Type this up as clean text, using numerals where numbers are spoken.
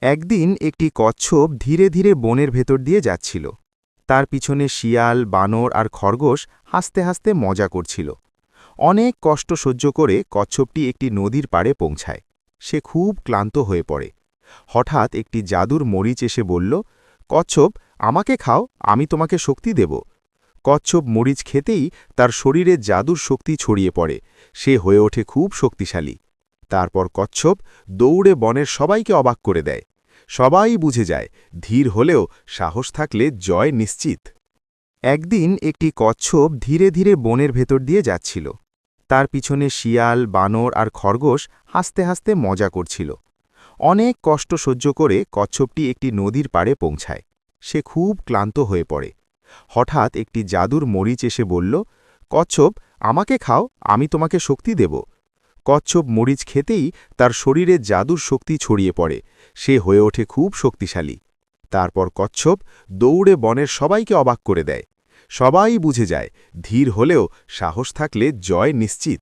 একদিন একটি কচ্ছপ ধীরে ধীরে বনের ভেতর দিয়ে যাচ্ছিল। তার পিছনে শিয়াল, বানর আর খরগোশ হাসতে হাসতে মজা করছিল। অনেক কষ্ট সহ্য করে কচ্ছপটি একটি নদীর পাড়ে পৌঁছায়। সে খুব ক্লান্ত হয়ে পড়ে। হঠাৎ একটি জাদুর মরিচ এসে বলল, কচ্ছপ, আমাকে খাও, আমি তোমাকে শক্তি দেব। কচ্ছপ মরিচ খেতেই তার শরীরে জাদুর শক্তি ছড়িয়ে পড়ে। সে হয়ে ওঠে খুব শক্তিশালী। তারপর কচ্ছপ দৌড়ে বনের সবাইকে অবাক করে দেয়। সবাই বুঝে যায়, ধীর হলেও সাহস থাকলে জয় নিশ্চিত। একদিন একটি কচ্ছপ ধীরে ধীরে বনের ভেতর দিয়ে যাচ্ছিল। তার পিছনে শিয়াল, বানর আর খরগোশ হাসতে হাসতে মজা করছিল। অনেক কষ্ট সহ্য করে কচ্ছপটি একটি নদীর পাড়ে পৌঁছায়। সে খুব ক্লান্ত হয়ে পড়ে। হঠাৎ একটি জাদুর মরিচ এসে বলল, কচ্ছপ, আমাকে খাও, আমি তোমাকে শক্তি দেব। কচ্ছপ মরিচ খেতেই তার শরীরে জাদুর শক্তি ছড়িয়ে পড়ে। সে হয়ে ওঠে খুব শক্তিশালী। তারপর কচ্ছপ দৌড়ে বনের সবাইকে অবাক করে দেয়। সবাই বুঝে যায়, ধীর হলেও সাহস থাকলে জয় নিশ্চিত।